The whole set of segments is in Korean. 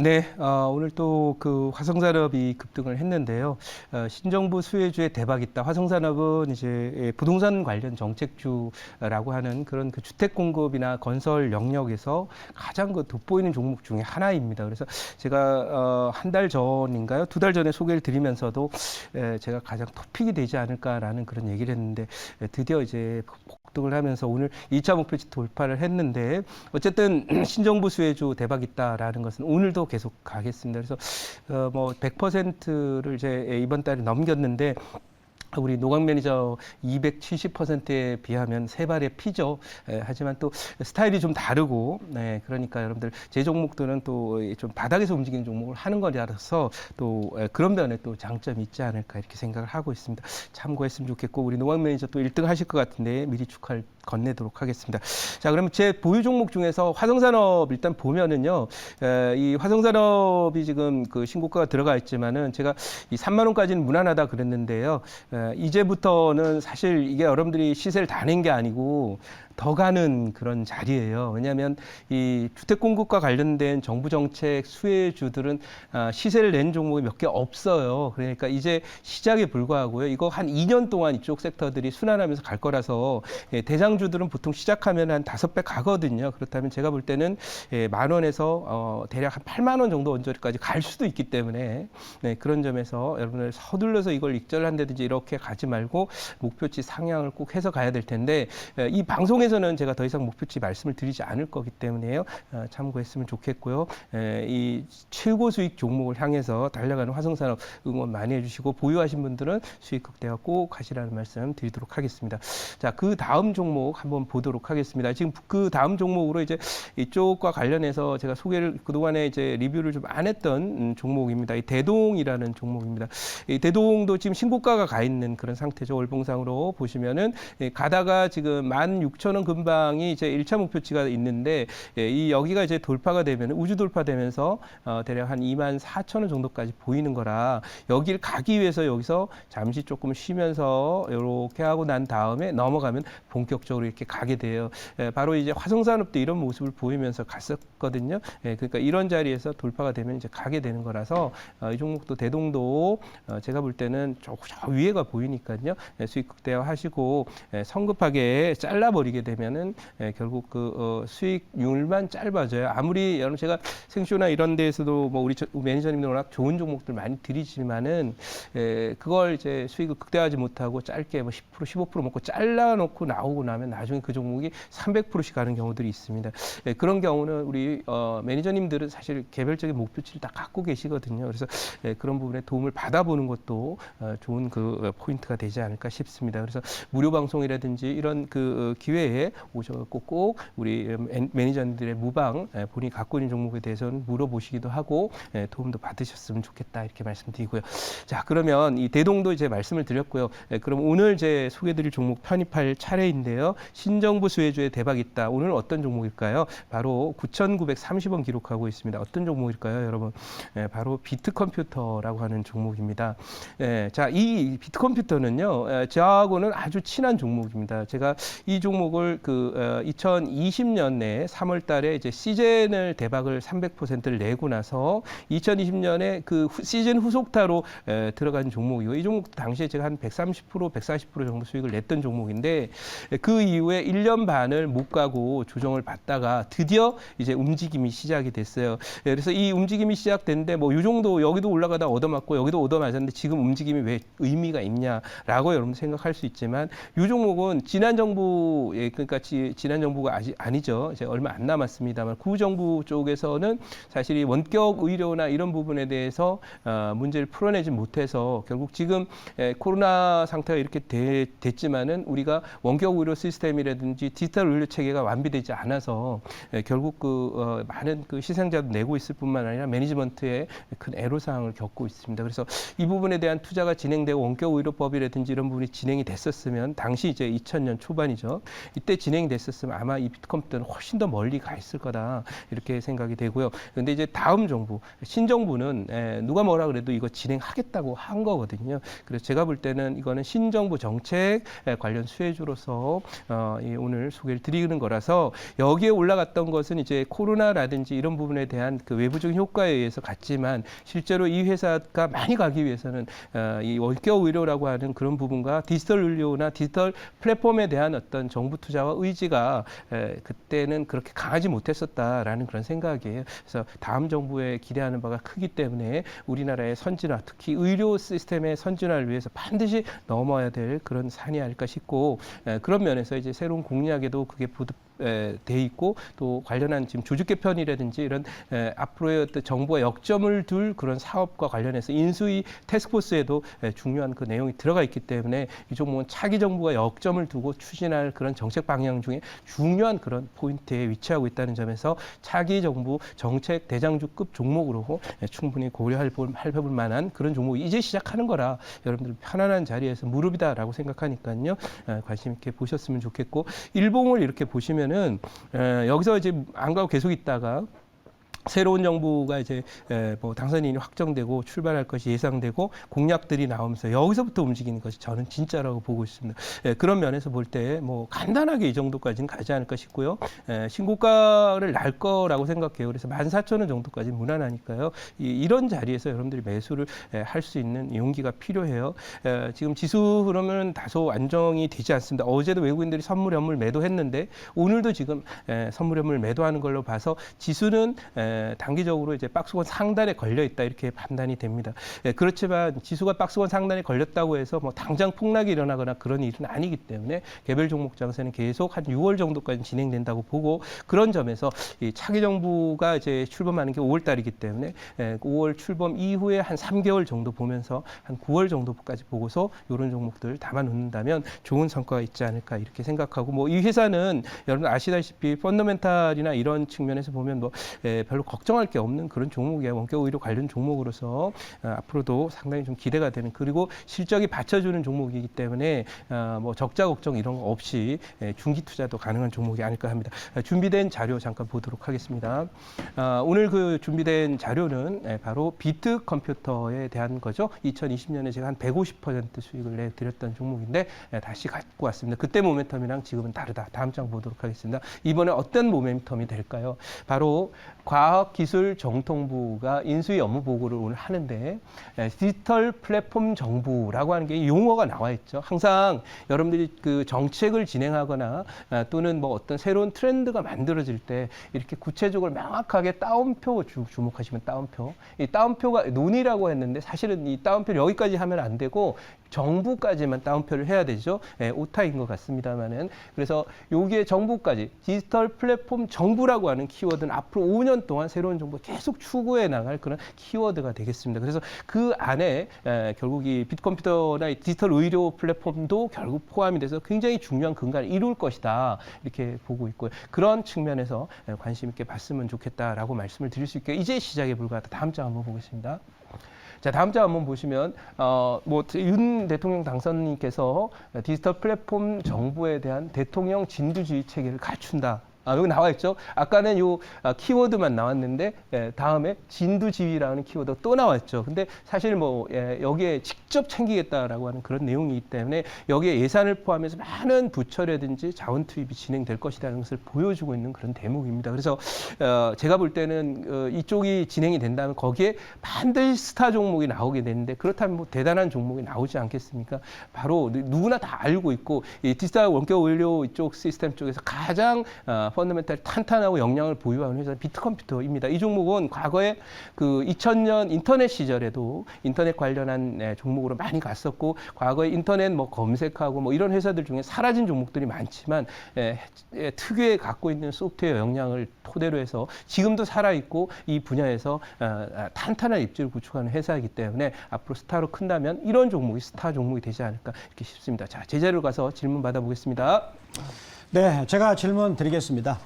네, 오늘 또 그 화성산업이 급등을 했는데요. 신정부 수혜주의 대박 있다. 화성산업은 이제 부동산 관련 정책주라고 하는 그런 그 주택 공급이나 건설 영역에서 가장 그 돋보이는 종목 중에 하나입니다. 그래서 제가 한 달 전인가요? 두 달 전에 소개를 드리면서도 제가 가장 토픽이 되지 않을까라는 그런 얘기를 했는데 드디어 이제 폭등을 하면서 오늘 2차 목표치 돌파를 했는데 어쨌든 신정부 수혜주 대박 있다라는 것은 오늘도 계속 가겠습니다. 그래서 뭐 100%를 이제 이번 달에 넘겼는데 우리 노광 매니저 270%에 비하면 세 발의 피죠. 하지만 또 스타일이 좀 다르고, 그러니까 여러분들 제 종목들은 또 좀 바닥에서 움직이는 종목을 하는 거라서 또 그런 면에 또 장점이 있지 않을까 이렇게 생각을 하고 있습니다. 참고했으면 좋겠고 우리 노광 매니저 또 1등 하실 것 같은데 미리 축하를 건네도록 하겠습니다. 자, 그러면 제 보유 종목 중에서 화성산업 일단 보면은요, 이 화성산업이 지금 그 신고가가 들어가 있지만은 제가 이 3만 원까지는 무난하다 그랬는데요. 이제부터는 사실 이게 여러분들이 시세를 다 낸 게 아니고 더 가는 그런 자리예요. 왜냐하면 이 주택 공급과 관련된 정부 정책 수혜주들은 시세를 낸 종목이 몇 개 없어요. 그러니까 이제 시작에 불과하고요. 이거 한 2년 동안 이쪽 섹터들이 순환하면서 갈 거라서 대장주들은 보통 시작하면 한 5배 가거든요. 그렇다면 제가 볼 때는 만 원에서 대략 한 8만 원 정도 언저리까지 갈 수도 있기 때문에 그런 점에서 여러분들 서둘러서 이걸 익절한다든지 이렇게 가지 말고 목표치 상향을 꼭 해서 가야 될 텐데 이 방송에서는 제가 더 이상 목표치 말씀을 드리지 않을 거기 때문에요. 참고했으면 좋겠고요. 이 최고 수익 종목을 향해서 달려가는 화성산업 응원 많이 해주시고 보유하신 분들은 수익 극대화 꼭 하시라는 말씀 드리도록 하겠습니다. 자, 그 다음 종목 한번 보도록 하겠습니다. 지금 그 다음 종목으로 이제 이쪽과 관련해서 제가 소개를 그동안에 이제 리뷰를 좀 안 했던 종목입니다. 이 대동이라는 종목입니다. 이 대동도 지금 신고가가 가 있는 그런 상태죠. 월봉상으로 보시면은 가다가 지금 16,000원 근방이 이제 1차 목표치가 있는데 이 여기가 이제 돌파가 되면 우주 돌파되면서 대략 한 24,000원 정도까지 보이는 거라 여기를 가기 위해서 여기서 잠시 조금 쉬면서 이렇게 하고 난 다음에 넘어가면 본격적으로 이렇게 가게 돼요. 바로 이제 화성산업도 이런 모습을 보이면서 갔었거든요. 그러니까 이런 자리에서 돌파가 되면 이제 가게 되는 거라서 이 종목도 대동도 제가 볼 때는 저 위에가 보이니까요. 수익 극대화 하시고 성급하게 잘라버리게 되면은 결국 그 수익률만 짧아져요. 아무리 여러분 제가 생쇼나 이런 데에서도 뭐 우리 매니저님들 워낙 좋은 종목들 많이 드리지만은 그걸 이제 수익을 극대화하지 못하고 짧게 뭐 10% 15% 먹고 잘라놓고 나오고 나면 나중에 그 종목이 300%씩 가는 경우들이 있습니다. 그런 경우는 우리 매니저님들은 사실 개별적인 목표치를 다 갖고 계시거든요. 그래서 그런 부분에 도움을 받아보는 것도 좋은 그 포인트가 되지 않을까 싶습니다. 그래서 무료 방송이라든지 이런 그 기회에 오셔서 꼭 우리 매니저님들의 무방 본인이 갖고 있는 종목에 대해서는 물어보시기도 하고 도움도 받으셨으면 좋겠다 이렇게 말씀드리고요. 자, 그러면 이 대동도 이제 말씀을 드렸고요. 그럼 오늘 제 소개드릴 종목 편입할 차례인데요. 신정부 수혜주의 대박 있다. 오늘 어떤 종목일까요? 바로 9,930원 기록하고 있습니다. 어떤 종목일까요, 여러분? 바로 비트컴퓨터라고 하는 종목입니다. 자, 이 비트컴퓨터는요, 저하고는 아주 친한 종목입니다. 제가 이 종목을 그 2020년에 3월 달에 이제 시즌을 대박을 300%를 내고 나서 2020년에 그 시즌 후속타로 들어간 종목이고 이 종목도 당시에 제가 한 130%, 140% 정도 수익을 냈던 종목인데 그 이후에 1년 반을 못 가고 조정을 받다가 드디어 이제 움직임이 시작이 됐어요. 그래서 이 움직임이 시작됐는데 뭐 이 정도 여기도 올라가다 얻어맞고 여기도 얻어맞았는데 지금 움직임이 왜 의미가 있냐라고 여러분 생각할 수 있지만 이 종목은 지난 정부 그러니까 지난 정부가 아니죠. 이제 얼마 안 남았습니다만 구정부 쪽에서는 사실 이 원격 의료나 이런 부분에 대해서 문제를 풀어내지 못해서 결국 지금 코로나 상태가 이렇게 됐지만은 우리가 원격 의료 시스템이라든지 디지털 의료 체계가 완비되지 않아서 결국 그 많은 그 희생자도 내고 있을 뿐만 아니라 매니지먼트에 큰 애로사항을 겪고 있습니다. 그래서 이 부분에 대한 투자가 진행되고 원격 의료법이라든지 이런 부분이 진행이 됐었으면 당시 이제 2000년 초반이죠. 이때 진행됐었으면 아마 이 비트컴퓨터는 훨씬 더 멀리 가 있을 거다 이렇게 생각이 되고요. 그런데 이제 다음 정부, 신정부는 누가 뭐라 그래도 이거 진행하겠다고 한 거거든요. 그래서 제가 볼 때는 이거는 신정부 정책 관련 수혜주로서 오늘 소개를 드리는 거라서 여기에 올라갔던 것은 이제 코로나라든지 이런 부분에 대한 그 외부적인 효과에 의해서 갔지만 실제로 이 회사가 많이 가기 위해서는 이 원격 의료라고 하는 그런 부분과 디지털 의료나 디지털 플랫폼에 대한 어떤 정부 투자와 의지가 그때는 그렇게 강하지 못했었다라는 그런 생각이에요. 그래서 다음 정부에 기대하는 바가 크기 때문에 우리나라의 선진화, 특히 의료 시스템의 선진화를 위해서 반드시 넘어야 될 그런 산이 아닐까 싶고 그런 면에서 이제 새로운 공약에도 그게 돼 있고 또 관련한 지금 조직 개편이라든지 이런 앞으로의 어떤 정부가 역점을 둘 그런 사업과 관련해서 인수위 태스크포스에도 중요한 그 내용이 들어가 있기 때문에 이 종목은 차기 정부가 역점을 두고 추진할 그런 정책 방향 중에 중요한 그런 포인트에 위치하고 있다는 점에서 차기 정부 정책 대장주급 종목으로 충분히 고려할 볼 만한 그런 종목이 이제 시작하는 거라 여러분들 편안한 자리에서 무릎이다라고 생각하니까요. 관심 있게 보셨으면 좋겠고 일봉을 이렇게 보시면은 여기서 이제 안 가고 계속 있다가 새로운 정부가 이제 뭐 당선인이 확정되고 출발할 것이 예상되고 공약들이 나오면서 여기서부터 움직이는 것이 저는 진짜라고 보고 있습니다. 그런 면에서 볼 때 뭐 간단하게 이 정도까지는 가지 않을까 싶고요. 신고가를 날 거라고 생각해요. 그래서 14,000원 정도까지 무난하니까요. 이런 자리에서 여러분들이 매수를 할 수 있는 용기가 필요해요. 지금 지수 흐름은 다소 안정이 되지 않습니다. 어제도 외국인들이 선물 현물 매도했는데 오늘도 지금 선물 현물 매도하는 걸로 봐서 지수는 단기적으로 이제 박스권 상단에 걸려 있다 이렇게 판단이 됩니다. 그렇지만 지수가 박스권 상단에 걸렸다고 해서 뭐 당장 폭락이 일어나거나 그런 일은 아니기 때문에 개별 종목 장세는 계속 한 6월 정도까지 진행된다고 보고 그런 점에서 이 차기 정부가 이제 출범하는 게 5월 달이기 때문에 5월 출범 이후에 한 3개월 정도 보면서 한 9월 정도까지 보고서 이런 종목들 담아 놓는다면 좋은 성과가 있지 않을까 이렇게 생각하고 뭐 이 회사는 여러분 아시다시피 펀더멘탈이나 이런 측면에서 보면 뭐 별로 걱정할 게 없는 그런 종목이에요. 원격 의료 관련 종목으로서 앞으로도 상당히 좀 기대가 되는 그리고 실적이 받쳐주는 종목이기 때문에 뭐 적자 걱정 이런 거 없이 중기 투자도 가능한 종목이 아닐까 합니다. 준비된 자료 잠깐 보도록 하겠습니다. 오늘 그 준비된 자료는 바로 비트 컴퓨터에 대한 거죠. 2020년에 제가 한 150% 수익을 내드렸던 종목인데 다시 갖고 왔습니다. 그때 모멘텀이랑 지금은 다르다. 다음 장 보도록 하겠습니다. 이번에 어떤 모멘텀이 될까요? 바로 과학기술정통부가 인수위 업무 보고를 오늘 하는데 디지털 플랫폼 정부라고 하는 게 용어가 나와 있죠. 항상 여러분들이 그 정책을 진행하거나 또는 뭐 어떤 새로운 트렌드가 만들어질 때 이렇게 구체적으로 명확하게 따옴표 주목하시면 따옴표. 이 따옴표가 논이라고 했는데 사실은 이 따옴표를 여기까지 하면 안 되고 정부까지만 따옴표를 해야 되죠. 오타인 것 같습니다만은. 그래서 여기에 정부까지 디지털 플랫폼 정부라고 하는 키워드는 앞으로 5년 동안 새로운 정부 계속 추구해 나갈 그런 키워드가 되겠습니다. 그래서 그 안에 결국 이 빅컴퓨터나 이 디지털 의료 플랫폼도 결국 포함이 돼서 굉장히 중요한 근간을 이룰 것이다. 이렇게 보고 있고요. 그런 측면에서 관심 있게 봤으면 좋겠다라고 말씀을 드릴 수 있게 이제 시작에 불과하다. 다음 장 한번 보겠습니다. 자, 다음 장 한번 보시면 뭐 윤 대통령 당선인께서 디지털 플랫폼 정부에 대한 대통령 진두지휘 체계를 갖춘다. 여기 나와 있죠. 아까는 요 키워드만 나왔는데 다음에 진두지휘라는 키워드가 또 나왔죠. 근데 사실 뭐 여기에 직접 챙기겠다라고 하는 그런 내용이기 때문에 여기에 예산을 포함해서 많은 부처라든지 자원 투입이 진행될 것이라는 것을 보여주고 있는 그런 대목입니다. 그래서 제가 볼 때는 이쪽이 진행이 된다면 거기에 반드시 스타 종목이 나오게 되는데 그렇다면 뭐 대단한 종목이 나오지 않겠습니까? 바로 누구나 다 알고 있고 이 디지털 원격 의료 이쪽 시스템 쪽에서 가장 펀더멘탈 탄탄하고 역량을 보유하는 회사 비트컴퓨터입니다. 이 종목은 과거에 그 2000년 인터넷 시절에도 인터넷 관련한 종목으로 많이 갔었고 과거에 인터넷 뭐 검색하고 뭐 이런 회사들 중에 사라진 종목들이 많지만 특유의 갖고 있는 소프트웨어 역량을 토대로 해서 지금도 살아있고 이 분야에서 탄탄한 입지를 구축하는 회사이기 때문에 앞으로 스타로 큰다면 이런 종목이 스타 종목이 되지 않을까 이렇게 싶습니다. 자, 제자리로 가서 질문 받아보겠습니다. 네, 제가 질문 드리겠습니다.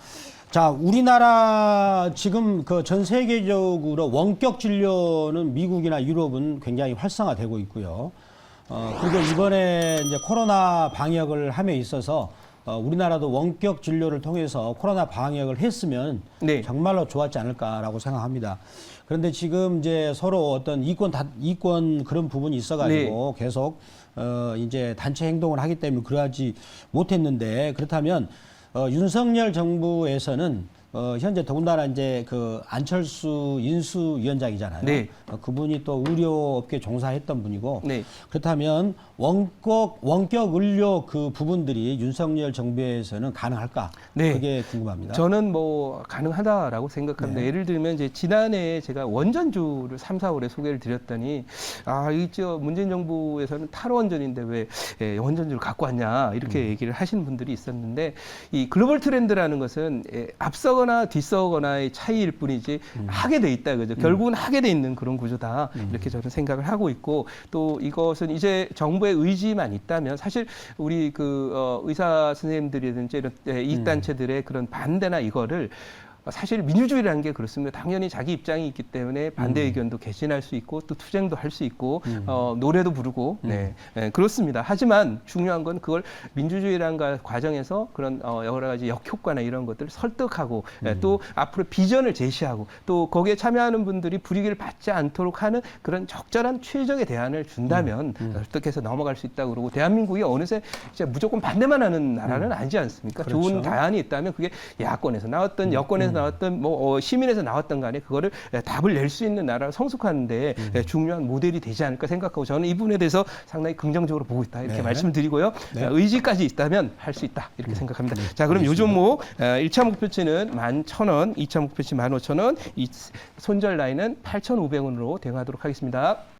자, 우리나라 지금 그 전 세계적으로 원격 진료는 미국이나 유럽은 굉장히 활성화되고 있고요. 그리고 이번에 이제 코로나 방역을 함에 있어서 우리나라도 원격 진료를 통해서 코로나 방역을 했으면 네. 정말로 좋았지 않을까라고 생각합니다. 그런데 지금 이제 서로 어떤 이권 그런 부분이 있어가지고 계속 이제 단체 행동을 하기 때문에 그러하지 못했는데 그렇다면 윤석열 정부에서는 현재 더군다나 이제 그 안철수 인수위원장이잖아요. 네. 그분이 또 의료업계 종사했던 분이고 네. 그렇다면 원격 의료 그 부분들이 윤석열 정부에서는 가능할까? 네. 그게 궁금합니다. 저는 뭐 가능하다라고 생각합니다. 네. 예를 들면 이제 지난해 제가 원전주를 3, 4월에 소개를 드렸더니 이저 문재인 정부에서는 탈원전인데 왜 원전주를 갖고 왔냐 이렇게 얘기를 하시는 분들이 있었는데 이 글로벌 트렌드라는 것은 앞서거나 뒤서거나의 차이일 뿐이지 하게 돼 있다 그죠. 결국은 하게 돼 있는 그런 구조다 이렇게 저는 생각을 하고 있고 또 이것은 이제 정부의 의지만 있다면 사실 우리 그 의사 선생님들이든지 이런 이익단체들의 그런 반대나 이거를 사실 민주주의라는 게 그렇습니다. 당연히 자기 입장이 있기 때문에 반대 의견도 개진할 수 있고 또 투쟁도 할 수 있고 노래도 부르고 네, 그렇습니다. 하지만 중요한 건 그걸 민주주의라는 과정에서 그런 여러 가지 역효과나 이런 것들을 설득하고 또 앞으로 비전을 제시하고 또 거기에 참여하는 분들이 불이익을 받지 않도록 하는 그런 적절한 최적의 대안을 준다면 설득해서 넘어갈 수 있다고 그러고 대한민국이 어느새 이제 무조건 반대만 하는 나라는 아니지 않습니까? 그렇죠. 좋은 대안이 있다면 그게 야권에서 나왔던 여권에서 나왔던 뭐 시민에서 나왔던 간에 그거를 답을 낼 수 있는 나라를 성숙하는데 중요한 모델이 되지 않을까 생각하고 저는 이 부분에 대해서 상당히 긍정적으로 보고 있다 이렇게 네. 말씀드리고요. 네. 의지까지 있다면 할 수 있다 이렇게 생각합니다. 자, 그럼 요 알겠습니다. 종목 1차 목표치는 11,000원, 2차 목표치 15,000원, 이 손절 라인은 8,500원으로 대응하도록 하겠습니다.